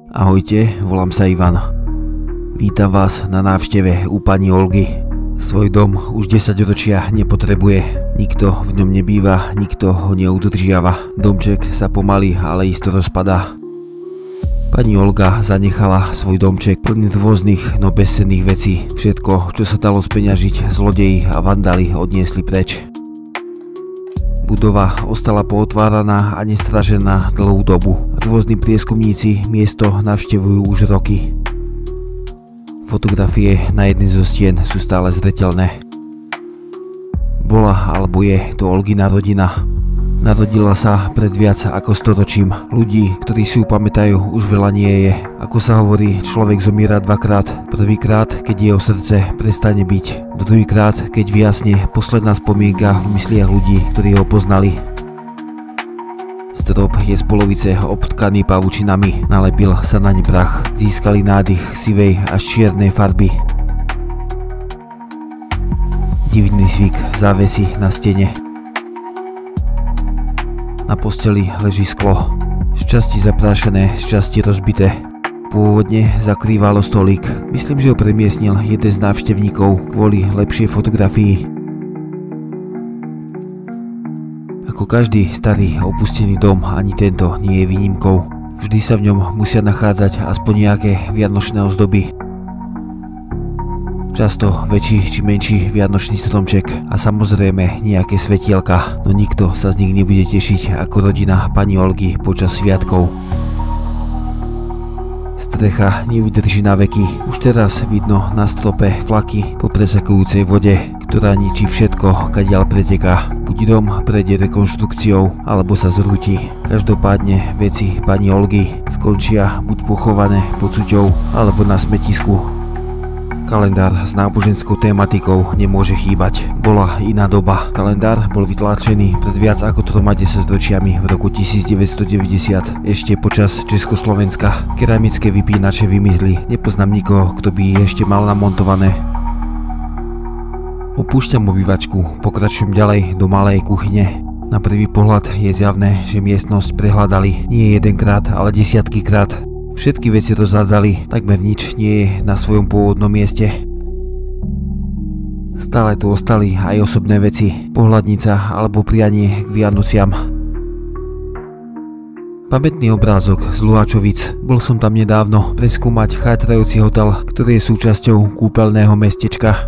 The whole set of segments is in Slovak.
Ahojte, volám sa Ivan. Vítam vás na návšteve u pani Olgy. Svoj dom už 10 ročia nepotrebuje. Nikto v ňom nebýva, nikto ho neudržiava. Domček sa pomaly, ale isto rozpadá. Pani Olga zanechala svoj domček plný rôznych, no bezcenných vecí. Všetko, čo sa dalo speňažiť, zlodeji a vandali odniesli preč. Budova ostala pootváraná a nestražená dlhú dobu. Rôzni prieskumníci miesto navštevujú už roky. Fotografie na jednej zo stien sú stále zreteľné. Bola alebo je to Olgina rodina. Narodila sa pred viac ako storočím. Ľudí, ktorí si ju pamätajú, už veľa nie je. Ako sa hovorí, človek zomiera dvakrát. Prvýkrát, keď jeho srdce prestane byť. Druhýkrát, keď vyjasne posledná spomienka v mysliach ľudí, ktorí ho poznali. Strop je z polovice obtkaný pavučinami. Nalepil sa naň prach. Získali nádych sivej až čiernej farby. Divný zvyk závesí na stene. Na posteli leží sklo, šťastie zaprášené, šťastie rozbité. Pôvodne zakrývalo stolík. Myslím, že ho premiestnil jeden z návštevníkov kvôli lepšej fotografii. Ako každý starý opustený dom, ani tento nie je výnimkou. Vždy sa v ňom musia nachádzať aspoň nejaké vianočné ozdoby. Často väčší či menší vianočný stromček a samozrejme nejaké svetielka, no nikto sa z nich nebude tešiť ako rodina pani Olgy počas sviatkov. Strecha nevydrží na veky, už teraz vidno na strope flaky po presakujúcej vode, ktorá ničí všetko, kadiaľ preteká. Buď dom prejde rekonštrukciou, alebo sa zrúti. Každopádne veci pani Olgy skončia buď pochované pod suťou, alebo na smetisku. Kalendár s náboženskou tématikou nemôže chýbať. Bola iná doba. Kalendár bol vytlačený pred viac ako 10 ročiami v roku 1990, ešte počas Československa. Keramické vypínače vymizli. Nepoznám nikoho, kto by ich ešte mal namontované. Opúšťam obývačku, pokračujem ďalej do malej kuchyne. Na prvý pohľad je zjavné, že miestnosť prehľadali nie jedenkrát, ale desiatky krát. Všetky veci rozhádzali, takmer nič nie je na svojom pôvodnom mieste. Stále tu ostali aj osobné veci, pohľadnica alebo prianie k Vianociam. Pamätný obrázok z Luhačovic. Bol som tam nedávno preskúmať chátrajúci hotel, ktorý je súčasťou kúpeľného mestečka.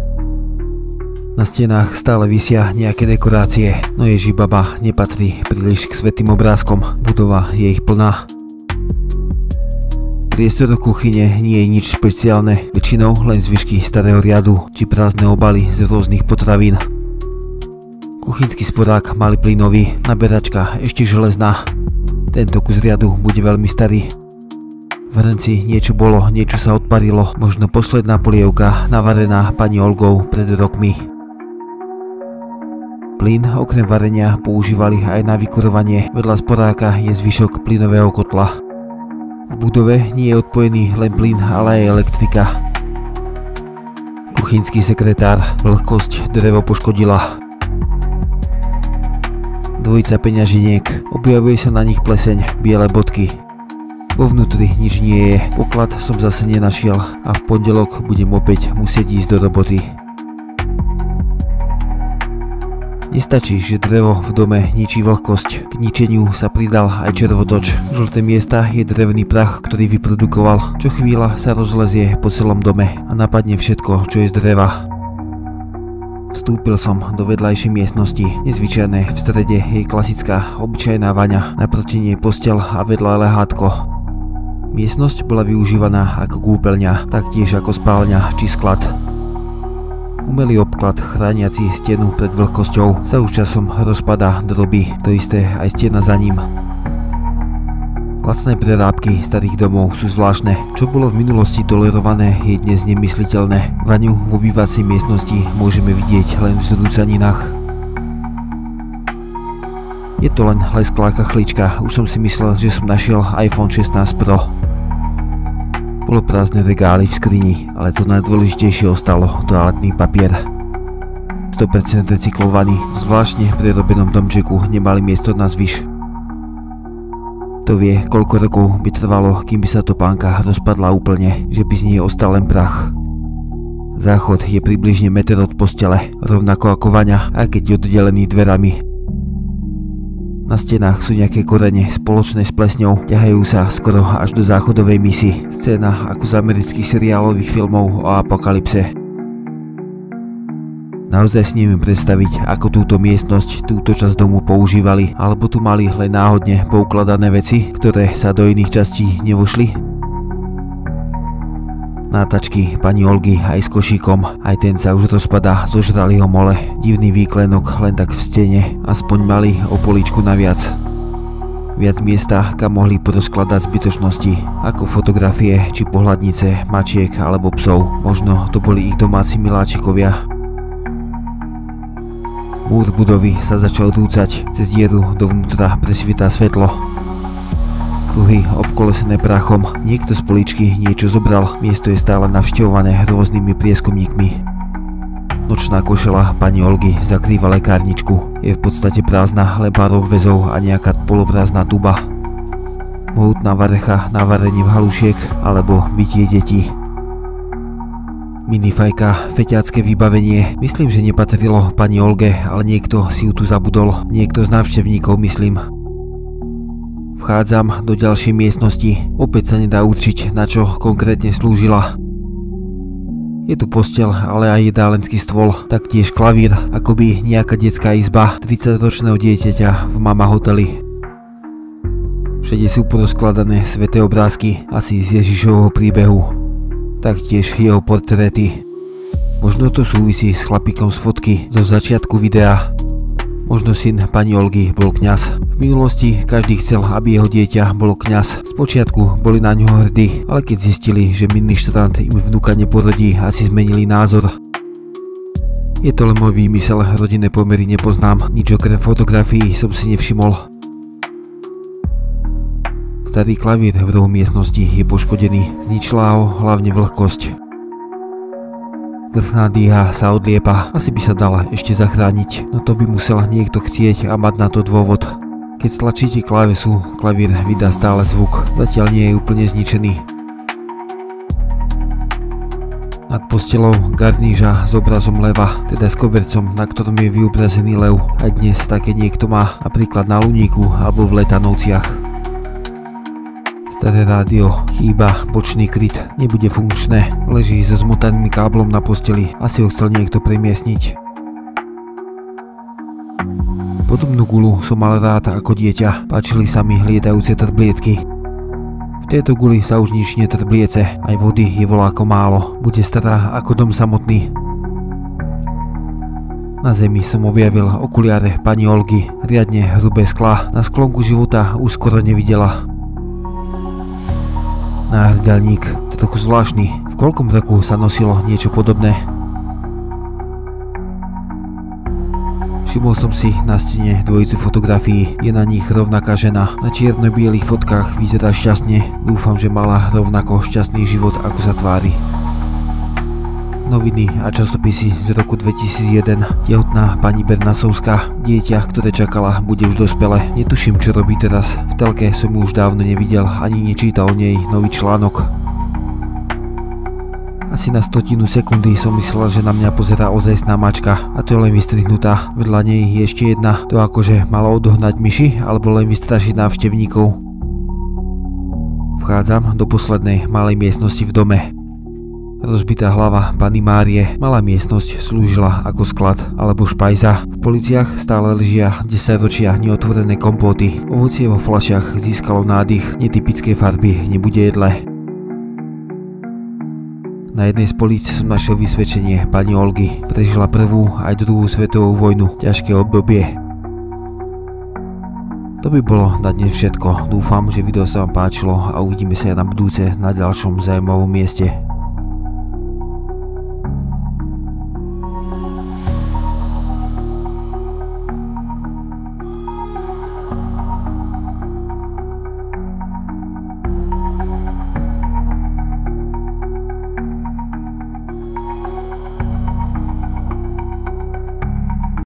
Na stenách stále visia nejaké dekorácie, no Ježibaba nepatrí príliš k svätým obrázkom. Budova je ich plná. Priestor kuchyne nie je nič špeciálne, väčšinou len zvyšky starého riadu či prázdne obaly z rôznych potravín. Kuchynský sporák malý plynový, naberačka ešte železná. Tento kus riadu bude veľmi starý. V hrnci niečo bolo, niečo sa odparilo, možno posledná polievka navarená pani Olgou pred rokmi. Plyn okrem varenia používali aj na vykurovanie, vedľa sporáka je zvyšok plynového kotla. V budove nie je odpojený len plyn, ale aj elektrika. Kuchynský sekretár, vlhkosť drevo poškodila. Dvojica peňažiniek, objavuje sa na nich pleseň, biele bodky. Vo vnútri nič nie je, poklad som zase nenašiel a v pondelok budem opäť musieť ísť do roboty. Nestačí, že drevo v dome ničí vlhkosť, k ničeniu sa pridal aj červotoč. Žlté miesta je drevný prach, ktorý vyprodukoval, čo chvíľa sa rozlezie po celom dome a napadne všetko, čo je z dreva. Vstúpil som do vedľajšej miestnosti, nezvyčajné, v strede je klasická, obyčajná vaňa, naproti nej posteľ a vedľa lehátko. Miestnosť bola využívaná ako kúpeľňa, taktiež ako spálňa či sklad. Umelý obklad chrániaci stenu pred vlhkosťou sa už časom rozpadá do doby, to isté aj stena za ním. Lacné prerábky starých domov sú zvláštne, čo bolo v minulosti tolerované je dnes nemysliteľné. Vaňu v obývacej miestnosti môžeme vidieť len v zrúcaninách. Je to len lesklá kachlička, už som si myslel, že som našiel iPhone 16 Pro. Bolo prázdne regály v skrini, ale to najdôležitejšie ostalo, toaletný papier. 100% recyklovaný, zvláštne v prerobenom domčeku nemali miesto na zvyš. Kto vie, koľko rokov by trvalo, kým by sa topánka rozpadla úplne, že by z nej ostal len prach. Záchod je približne meter od postele, rovnako ako vaňa, aj keď je oddelený dverami. Na stenách sú nejaké korene spoločné s plesňou, ťahajú sa skoro až do záchodovej misy. Scéna ako z amerických seriálových filmov o apokalypse. Naozaj si neviem predstaviť, ako túto miestnosť, túto časť domu používali, alebo tu mali len náhodne poukladané veci, ktoré sa do iných častí nevošli. Nátačky pani Olgy aj s košíkom, aj ten sa už rozpadá, zožrali ho mole. Divný výklenok len tak v stene, aspoň mali o poličku naviac. Viac miesta, kam mohli porozkladať zbytočnosti, ako fotografie či pohľadnice, mačiek alebo psov. Možno to boli ich domáci miláčikovia. Múr budovy sa začal rúcať, cez dieru dovnútra presvitá svetlo. Kruhy obkolesené prachom, niekto z poličky niečo zobral, miesto je stále navštevované rôznymi prieskumníkmi. Nočná košela pani Olgy zakrýva lekárničku, je v podstate prázdna, len pár obväzov a nejaká poloprázdna tuba. Mohutná varecha na varenie halušiek alebo bytie detí. Minifajka, feťácké vybavenie, myslím, že nepatrilo pani Olge, ale niekto si ju tu zabudol, niekto z návštevníkov myslím. Vchádzam do ďalšej miestnosti, opäť sa nedá určiť, na čo konkrétne slúžila. Je tu posteľ, ale aj jedálenský stôl, taktiež klavír, akoby nejaká detská izba 30-ročného dieťaťa v mama hoteli. Všade sú porozkladané sväté obrázky, asi z Ježišovho príbehu, taktiež jeho portréty. Možno to súvisí s chlapíkom z fotky zo začiatku videa. Možno syn pani Olgy bol kňaz. V minulosti každý chcel, aby jeho dieťa bolo kňaz. Spočiatku boli na ňo hrdí, ale keď zistili, že ministrant im vnuka neporodí, asi zmenili názor. Je to len môj výmysel, rodinné pomery nepoznám, nič okrem fotografií som si nevšimol. Starý klavír v rohu miestnosti je poškodený, zničila ho hlavne vlhkosť. Vrchná dýha sa odliepa, asi by sa dala ešte zachrániť, no to by musel niekto chcieť a mať na to dôvod. Keď stlačíte klávesu, klavír vydá stále zvuk, zatiaľ nie je úplne zničený. Nad postelou garníža s obrazom leva, teda s kobercom, na ktorom je vyobrazený lev. Aj dnes také niekto má, napríklad na Luníku alebo v Letanovciach. Staré rádio, chýba bočný kryt, nebude funkčné, leží so zmotaným káblom na posteli, asi ho chcel niekto premiestniť. Podobnú gulu som mal rád ako dieťa, páčili sa mi lietajúce trblietky. V tejto guli sa už nič netrbliece, aj vody je voľako málo, bude stará ako dom samotný. Na zemi som objavil okuliare pani Olgy, riadne hrubé sklá, na sklonku života už skoro nevidela. Náhrdelník, trochu zvláštny, v koľkom roku sa nosilo niečo podobné. Všimol som si na stene dvojicu fotografií, je na nich rovnaká žena, na čierno-bielých fotkách vyzerá šťastne, dúfam, že mala rovnako šťastný život ako sa tvári. Noviny a časopisy z roku 2001, tehotná pani Bernasovská, dieťa, ktoré čakala, bude už dospelé, netuším čo robí teraz, v telke som ju už dávno nevidel, ani nečítal o nej nový článok. Asi na 100 sekundy som myslel, že na mňa pozerá ozajstná mačka, a to je len vystrihnutá, vedľa nej je ešte jedna, to akože malo odohnať myši, alebo len vystrašiť návštevníkov. Vchádzam do poslednej malej miestnosti v dome. Rozbitá hlava pani Márie, malá miestnosť slúžila ako sklad alebo špajza. V policiach stále ležia 10 ročia neotvorené kompóty. Ovocie vo fľašiach získalo nádych, netypické farby, nebude jedle. Na jednej z políc som našiel vysvedčenie pani Olgy. Prežila prvú aj druhú svetovú vojnu, ťažké obdobie. To by bolo na dnes všetko. Dúfam, že video sa vám páčilo a uvidíme sa na budúce na ďalšom zaujímavom mieste.